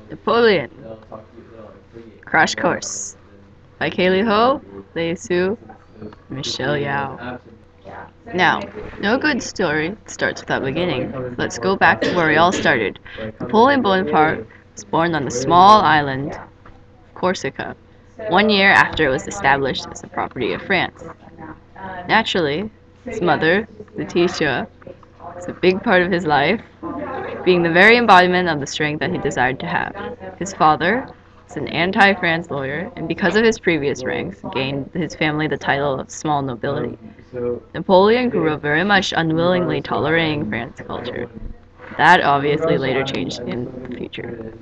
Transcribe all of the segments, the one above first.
Napoleon. Crash Course by Kaylee Ho, Lei Su, Michelle Yao. Now, no good story starts without beginning. Let's go back to where we all started. Napoleon Bonaparte was born on the small island Corsica, 1 year after it was established as the property of France. Naturally, his mother, Letitia, was a big part of his life, being the very embodiment of the strength that he desired to have. His father was an anti-France lawyer, and because of his previous ranks, gained his family the title of small nobility. Napoleon grew up very much unwillingly tolerating French culture. That obviously later changed in the future.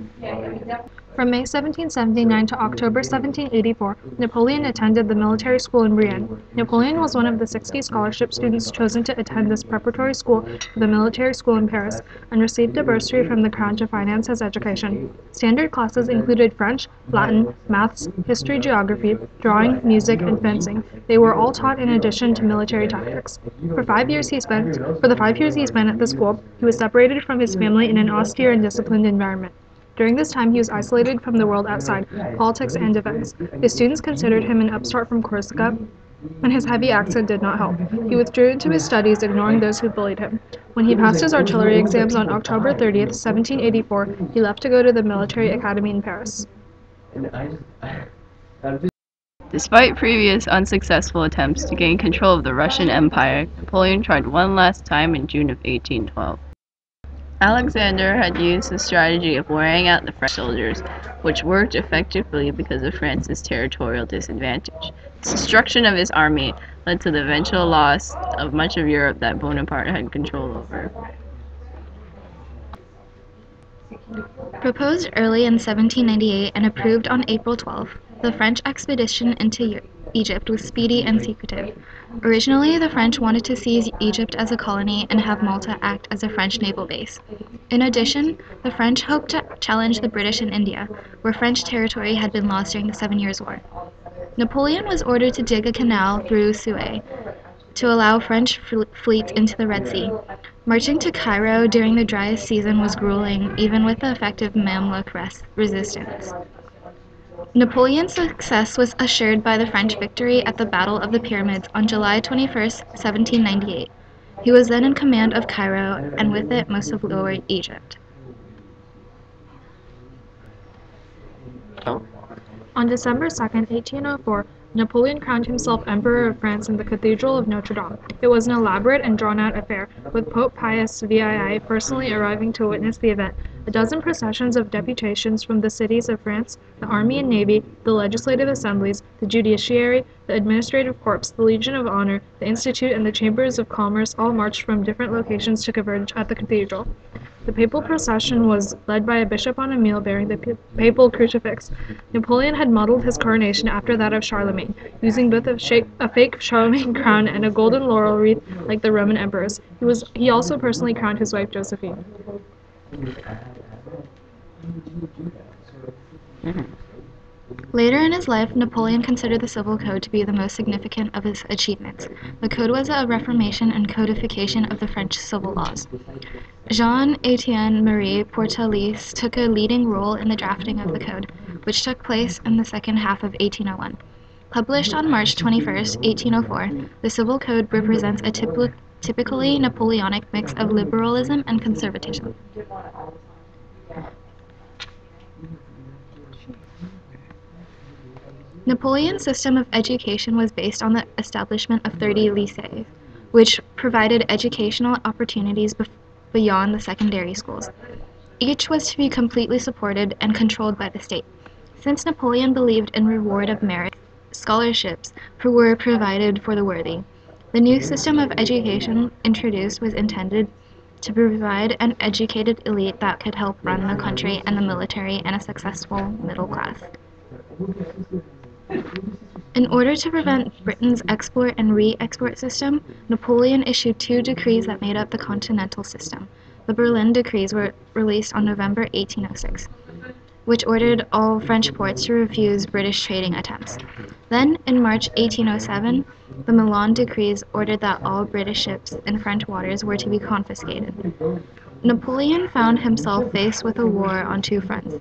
From May 1779 to October 1784, Napoleon attended the military school in Brienne. Napoleon was one of the 60 scholarship students chosen to attend this preparatory school for the military school in Paris, and received a bursary from the crown to finance his education. Standard classes included French, Latin, maths, history, geography, drawing, music, and fencing. They were all taught in addition to military tactics. For the 5 years he spent at the school, he was separated from his family in an austere and disciplined environment. During this time, he was isolated from the world outside, politics and events. His students considered him an upstart from Corsica, and his heavy accent did not help. He withdrew into his studies, ignoring those who bullied him. When he passed his artillery exams on October 30th, 1784, he left to go to the military academy in Paris. Despite previous unsuccessful attempts to gain control of the Russian Empire, Napoleon tried one last time in June of 1812. Alexander had used the strategy of wearing out the French soldiers, which worked effectively because of France's territorial disadvantage. The destruction of his army led to the eventual loss of much of Europe that Bonaparte had control over. Proposed early in 1798 and approved on April 12, the French expedition into Egypt was speedy and secretive. Originally, the French wanted to seize Egypt as a colony and have Malta act as a French naval base. In addition, the French hoped to challenge the British in India, where French territory had been lost during the 7 Years' War. Napoleon was ordered to dig a canal through Suez to allow French fleets into the Red Sea. Marching to Cairo during the driest season was grueling, even with the effective Mamluk resistance. Napoleon's success was assured by the French victory at the Battle of the Pyramids on July 21, 1798. He was then in command of Cairo, and with it most of Lower Egypt. On December 2, 1804, Napoleon crowned himself Emperor of France in the Cathedral of Notre Dame. It was an elaborate and drawn-out affair, with Pope Pius VII personally arriving to witness the event. A dozen processions of deputations from the cities of France, the Army and Navy, the legislative assemblies, the judiciary, the administrative corps, the Legion of Honor, the Institute, and the Chambers of Commerce all marched from different locations to converge at the cathedral. The papal procession was led by a bishop on a mule bearing the papal crucifix. Napoleon had modeled his coronation after that of Charlemagne, using both a fake Charlemagne crown and a golden laurel wreath like the Roman emperors. He also personally crowned his wife Josephine. Later in his life, Napoleon considered the Civil Code to be the most significant of his achievements. The code was a reformation and codification of the French civil laws. Jean-Étienne Marie Portalis took a leading role in the drafting of the code, which took place in the second half of 1801. Published on March 21, 1804, the Civil Code represents a typically Napoleonic mix of liberalism and conservatism. Napoleon's system of education was based on the establishment of 30 lycées, which provided educational opportunities beyond the secondary schools. Each was to be completely supported and controlled by the state. Since Napoleon believed in reward of merit, scholarships were provided for the worthy. The new system of education introduced was intended to provide an educated elite that could help run the country and the military and a successful middle class. In order to prevent Britain's export and re-export system, Napoleon issued 2 decrees that made up the continental system. The Berlin Decrees were released on November 1806, which ordered all French ports to refuse British trading attempts. Then, in March 1807, the Milan Decrees ordered that all British ships in French waters were to be confiscated. Napoleon found himself faced with a war on 2 fronts.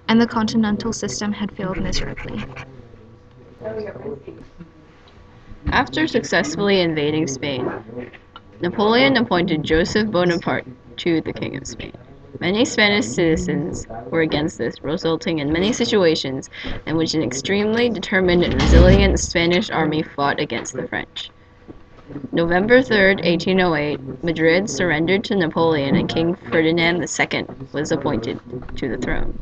and the continental system had failed miserably. After successfully invading Spain, Napoleon appointed Joseph Bonaparte to the King of Spain. Many Spanish citizens were against this, resulting in many situations in which an extremely determined and resilient Spanish army fought against the French. November 3rd, 1808, Madrid surrendered to Napoleon and King Ferdinand II was appointed to the throne.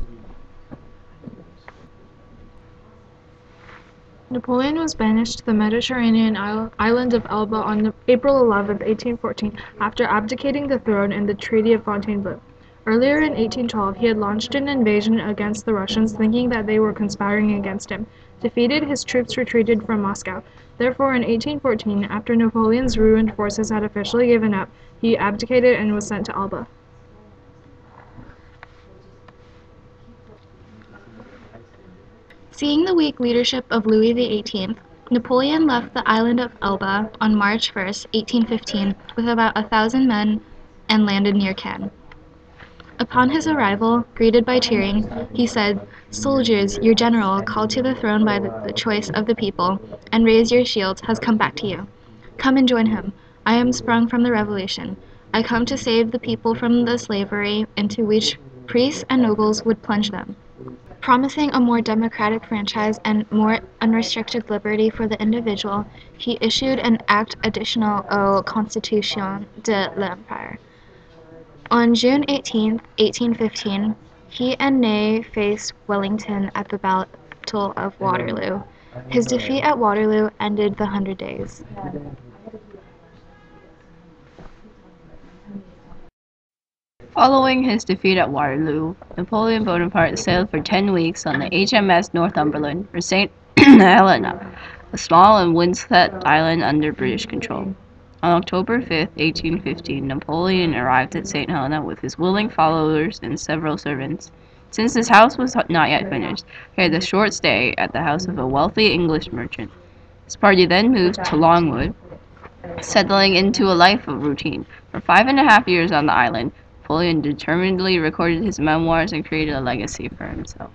Napoleon was banished to the Mediterranean island of Elba on April 11, 1814, after abdicating the throne in the Treaty of Fontainebleau. Earlier in 1812, he had launched an invasion against the Russians, thinking that they were conspiring against him. Defeated, his troops retreated from Moscow. Therefore, in 1814, after Napoleon's ruined forces had officially given up, he abdicated and was sent to Elba. Seeing the weak leadership of Louis XVIII, Napoleon left the island of Elba on March 1, 1815, with about 1,000 men and landed near Cannes. Upon his arrival, greeted by cheering, he said, "Soldiers, your general, called to the throne by the choice of the people, and raised your shields, has come back to you. Come and join him. I am sprung from the Revolution. I come to save the people from the slavery into which priests and nobles would plunge them." Promising a more democratic franchise and more unrestricted liberty for the individual, he issued an Act Additional au Constitution de l'Empire. On June 18, 1815, he and Ney faced Wellington at the Battle of Waterloo. His defeat at Waterloo ended the 100 Days. Following his defeat at Waterloo, Napoleon Bonaparte sailed for 10 weeks on the HMS Northumberland for St. Helena, a small and windswept island under British control. On October 5, 1815, Napoleon arrived at St. Helena with his willing followers and several servants. Since his house was not yet finished, he had a short stay at the house of a wealthy English merchant. His party then moved to Longwood, settling into a life of routine. For 5.5 years on the island, Napoleon determinedly recorded his memoirs and created a legacy for himself.